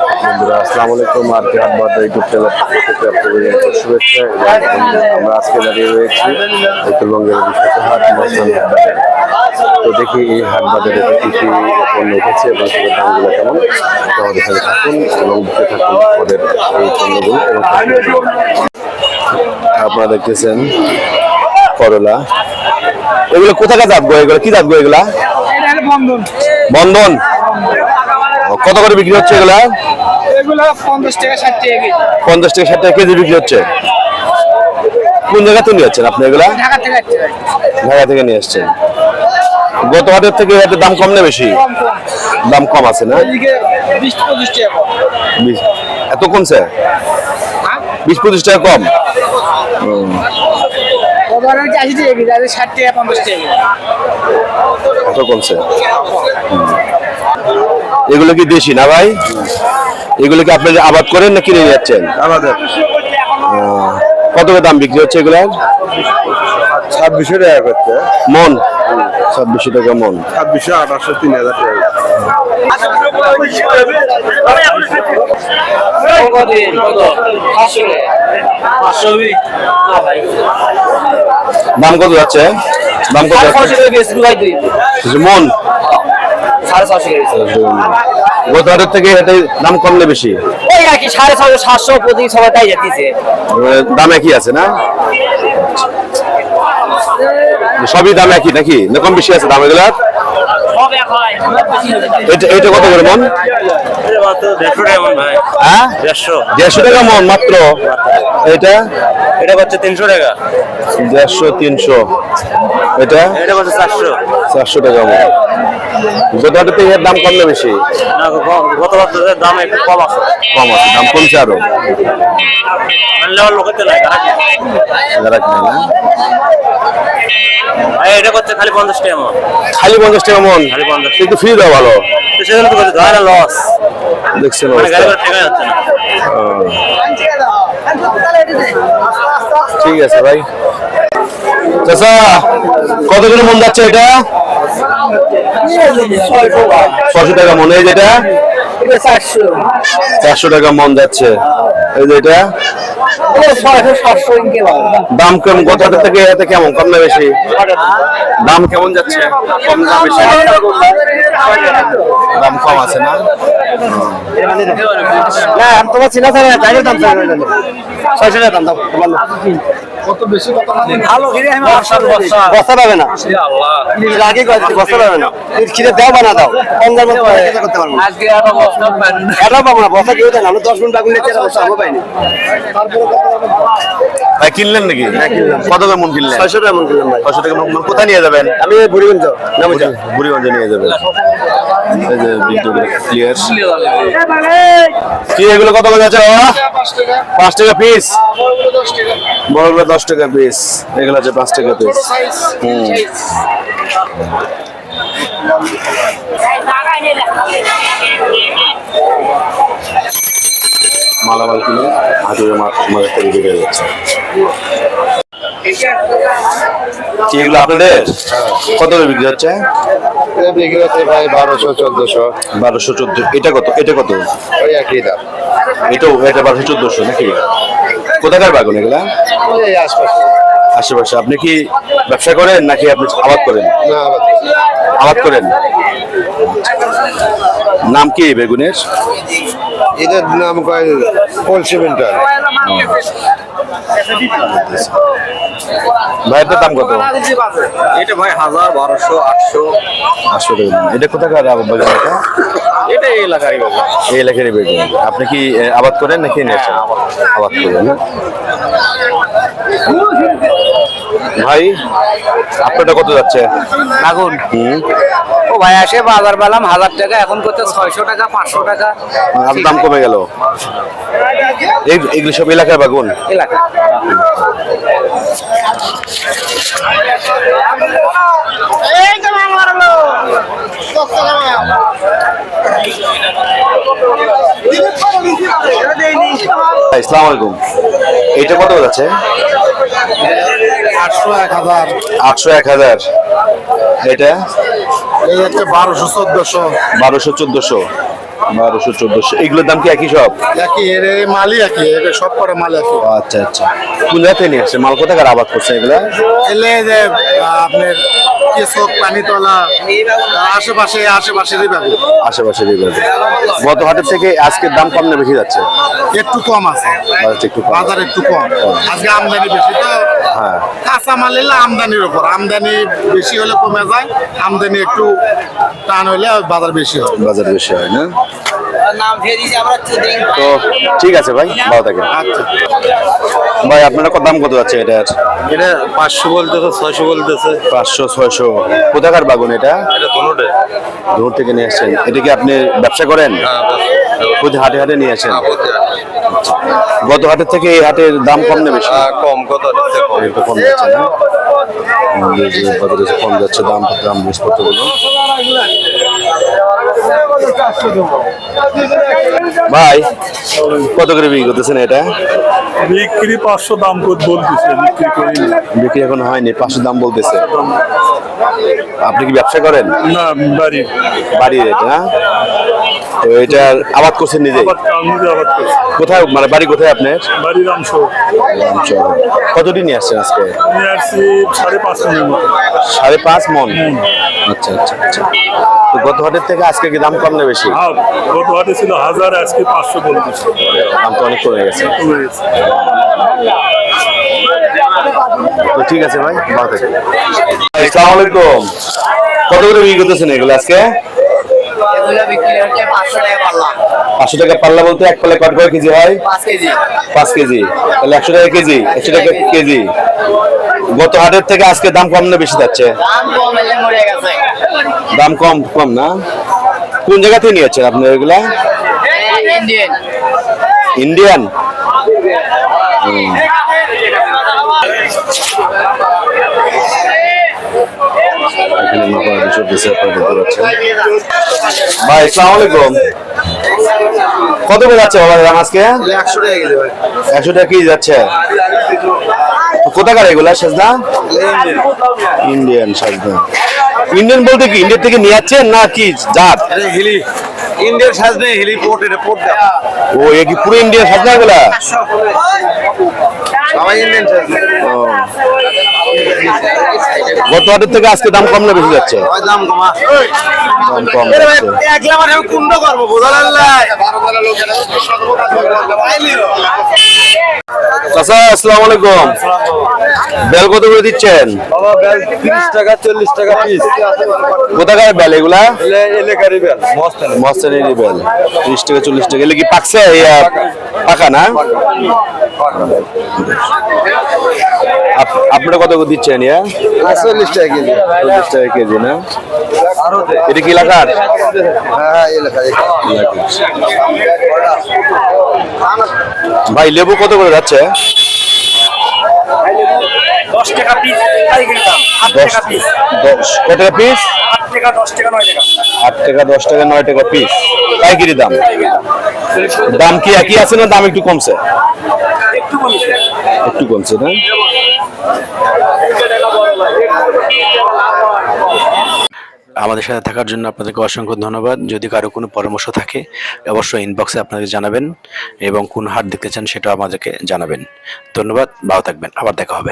বন্ধুরা আসসালামু আলাইকুম। আরকে হাট বাজার ইউটিউব চ্যানেল থেকে আপনাদের শুভেচ্ছা। আমরা আজকে দাঁড়িয়ে রয়েছি উত্তরবঙ্গের বিখ্যাত হাট মহাস্থান হাট বাজারে। তো দেখি এই হাট বাজারে কি কি পণ্য উঠেছে এবং সেটার দামগুলো কেমন। তো আমাদের সাথে থাকুন এবং দেখতে থাকুন আমাদের এই পণ্যগুলো। এবং আপনারা দেখতেছেন করলা, এগুলো কোথাকার জাতগো? এগুলো কি জাতগো? এগুলা বন্ধন। কত করে বিক্রি হচ্ছে এগুলা? 50 টাকা 60 টাকা কেজি। 50 টাকা 60 টাকা কেজি বিক্রি হচ্ছে। কোন জায়গা থেকে নিয়ে যাচ্ছেন আপনি এগুলা? ঢাকা থেকে আসছে ভাই। ঢাকা থেকে নিয়ে আসছেন। গত হাটের থেকে এর দাম কম না বেশি? দাম কম আছে না? এদিকে 20-25 টাকা কম। এত কমছে? 20-25 টাকা কম। ওবার হচ্ছে 80 টাকা কেজি, আর 60 টাকা 50 টাকা কেজি। এত কমছে। এগুলো কি দেশি না ভাই? এগুলো কি আপনি আবাদ করেন না কিনে নিয়ে যাচ্ছেন? আমাদের কত করে দাম বিক্রি হচ্ছে এগুলো? 2600 টাকা করতে, মন 2600 টাকা মন। 2600, 2800, 3000 টাকা। দাম কত যাচ্ছে? দাম কত যাচ্ছে মন? গত হাটের থেকে এটা দাম কম না বেশি? ওই আর কি 650 700 প্রতি সবাই তাই যাচ্ছে। দাম একই আছে না? সবই দাম একই নাকি না কম বেশি আছে দাম এগুলা? এটা কত করে মন? হ্যাঁ 150 টাকা মন মাত্র। এটা হচ্ছে 300 টাকা। 150 300। এটা হচ্ছে 400 টাকা মন। গত হাটের থেকে এর দাম কম না বেশি? গত বছরের দাম একটু কম আছে। কম আছে, দাম কমছে আরো। লোকেতে নাই যারা কিনে না। এটা করছে খালি 50 টাকা মন। খালি 50 টাকা মন? খালি 50 কিন্তু ফ্রি দাও ভালো। তো সেজন্য তো করতে ধরে লস। দেখছেন মানে গাড়ি অবস্থা। করে টাকা যাচ্ছে না। ঠিক আছে ভাই। চাচা কত করে মন যাচ্ছে এটা? 600 টাকা মন। এই যেটা 400 টাকা মন যাচ্ছে। এই যে এটা দাম কেমন? গত হাটের থেকে এতে কেমন কম না বেশি? দাম কেমন যাচ্ছে? কম না বেশি? দাম কম আছে না? তোমার চিনা ছাড়া জায়গার দাম 600 টাকা দাম। কত বেশি কত ভালো খিরে আমি বস্তা পাবে না। আগে বস্তা পাবে না। খিরে দাও বানা দাও। কমদার মতো করতে পারবো আজকে এটা বস্তা পাবেন না। এটা পাবো না, বস্তা দিও না। আমরা 10 মিনিট আগুন নিতে বস্তা আমরা পাইনি। ভাই কিনলেন নাকি? কত করে মন কিনলেন? 600 টাকা মন কিনলাম ভাই। 600 টাকা মন। কোথায় নিয়ে যাবেন? আমি বুড়িগঞ্জ নামুজা। বুড়িগঞ্জে নিয়ে যাবেন। এই যে বিদ্যুৎ ক্লিয়ার। কি এগুলো কত করে যাচ্ছে বাবা? 5 টাকা পিস। বড়গুলো 10 টাকা পিস। এগুলো আছে 5 টাকা পিস। মালামাল কিনে হাটুরে মাঝে থেকে বেরিয়ে যাচ্ছে। কি এগুলো আপনাদের কত করে বিক্রি হচ্ছে? বিক্রি হচ্ছে ভাই 1200, 1400। 1200 14। এটা কত? এটা কত? ওই একই দাম। এটা 1200 1400 নাকি? কোথাকার বাগুন এগুলা? এই আশপাশে। আশেপাশে। আপনি কি ব্যবসা করেন নাকি আপনি আবাদ করেন? না আবাদ করেন। নাম কি এই বেগুনের? এদের নাম কয় কলসি মিন্টার। ভাইয়ের দাম কত? এটা ভাই 1000, 1200, 800। 800 টাকা। এটা কোথাকার বাগুন এটা? এটা এই এলাকারই বাজার। এই এলাকারই বেগুন। আপনি কি আবাদ করেন নাকি নিয়েছেন? আবাদ করেন না? ভাই আপনারটা কত যাচ্ছে আগুন? ও ভাই আসে বাজার পেলাম 1000 টাকা, এখন করতে 600 টাকা 500 টাকা। আর দাম কমে গেল। এগুলো সব এলাকার বাগুন? এলাকা এই তো মারলো। আসসালামু আলাইকুম। এটা কত যাচ্ছে? 800, 1000। 800 1000। এটা এই হচ্ছে 1200, 1400। 1200 1400। 1200 1400 এগুলোর দাম কি একই সব? একই এর মালই একই, এর সব করা মাল একই। আচ্ছা আচ্ছা, কোন জায়গা থেকে নিয়ে আসছে মাল, কোথাকার আবাদ করছে এগুলা? এলে যে আপনার কেশব পানিতলা আশেপাশেরই পাবে। আশেপাশের এই বাজার। গত হাটের থেকে আজকের দাম কম না বেশি যাচ্ছে? একটু কম আছে, বাজারটা একটু কম। বাজার একটু কম। আজকে আমদানি বেশি তো, হ্যাঁ কাঁচা মাল এলে আমদানির উপর, আমদানি বেশি হলে কমে যায়, আমদানি একটু টান হলে বাজার বেশি হয়। বাজার বেশি হয় না? তো ঠিক আছে ভাই, ভালো থাকেন। আচ্ছা, ভাই আপনারা কত দাম কত যাচ্ছে এটার? এটা 500 বলতেছে, 600 বলতেছে। 500 600। কোথাকার বাগুন এটা? এটা কোনোটা দূর থেকে নিয়ে আসছেন। এটা কি আপনি ব্যবসা করেন? প্রতি হাটে হাটে নিয়ে আসেন? গত হাটের থেকে এই হাটের দাম কম না বেশি? কম, কত একটু কম যাচ্ছে না? বাজারে কম যাচ্ছে দাম জিনিসপত্রগুলো। ভাই কত করে বিক্রি করতেছেন এটা? বিক্রি 500 দাম বলতেছে, বিক্রি করি না। বিক্রি এখন হয়নি, 500 দাম বলতেছে। আপনি কি ব্যবসা করেন? না, বাড়ির বাড়ির এটা না? তো এটা আবাদ করছেন নিজে? নিজে আবাদ করছি। কোথায় মানে বাড়ি কোথায় আপনার? বাড়ির অংশ কতদিন নিয়ে আসছেন আজকে? নিয়ে আসছি 5.5 মনের মতো। 5.5 মন। আচ্ছা আচ্ছা আচ্ছা। তো গত হাটের থেকে আজকে কি দাম কম না বেশি? আর গত হাটে ছিল 1000, আজকে 500 বলতেছে। দাম তো অনেক কমে গেছে। কমে গেছে। তো ঠিক আছে ভাই, ভালো থাকেন। আসসালামু আলাইকুম। কত করে বিক্রি করতেছেন এগুলো আজকে? এগুলো বিক্রি হচ্ছে 500 টাকা পাল্লা। 500 টাকা পাল্লা বলতে এক পাল্লা কত করে কেজি হয়? 5 কেজি। 5 কেজি, তাহলে 100 টাকা কেজি। 100 টাকা কেজি। গত হাটের থেকে আজকে দাম কম না বেশি যাচ্ছে? দাম কম এলে মরে গেছে। দাম কম কম না? কোন জায়গা থেকে নিয়েছেন আপনি এগুলা? ইন্ডিয়ান। ইন্ডিয়ান? এখানে মাপামাপি চলতেছে, আপনারা দেখতে পাচ্ছেন। ভাই আসসালামু আলাইকুম। কত করে যাচ্ছে বাবা দাম আজকে? 100 টাকা গেলে ভাই। 100 টাকা কেজি যাচ্ছে। তো কোথাকার এগুলা সাজদা? ইন্ডিয়ান সাজদা। ইন্ডিয়ান বলতে কি ইন্ডিয়া থেকে নিয়ে যাচ্ছেন না কি জাত? এটা হিলি ইন্ডিয়ান সাজ নেই, হিলি পোর্ট, এটা পোর্ট দাও। ও এ কি পুরো ইন্ডিয়ান সাজদা এগুলা? সবাই ইন্ডিয়ান সাজ। গত হাটের থেকে আজকে দাম কম না বেশি যাচ্ছে? ওই দাম কমা। দাম কম যাচ্ছে। একলা মানে কুন্ড করব বোঝালেন না। চাচা আসসালামু আলাইকুম। বেল কত করে দিচ্ছেন? বাবা বেল 30 টাকা 40 টাকা পিস। কোথাকার বেল এগুলা? এলাকারই বেল, মস্তানি। মস্তানি বেল 30 টাকা 40 টাকা। এগুলো কি পাকছে? পাকা না? আপনারা কত করে দিচ্ছেন? 40 টাকা কেজি। 40 টাকা কেজি না? এটা কি এলাকার? হ্যাঁ, এলাকার। ভাই লেবু কত করে যাচ্ছে? 10 টাকা পিস পাইকারি দাম। 8 টাকা পিস। 10 কত টাকা পিস? 8 টাকা 10 টাকা 9 টাকা। 8 টাকা 10 টাকা 9 টাকা পিস পাইকারি দাম। দাম কি একই আছে না দাম একটু কমছে? একটু কমছে। একটু কমছে না? আমাদের সাথে থাকার জন্য আপনাদেরকে অসংখ্য ধন্যবাদ। যদি কারো কোনো পরামর্শ থাকে অবশ্যই ইনবক্সে আপনাদের জানাবেন এবং কোন হাট দেখতে চান সেটাও আমাদেরকে জানাবেন। ধন্যবাদ, ভালো থাকবেন, আবার দেখা হবে।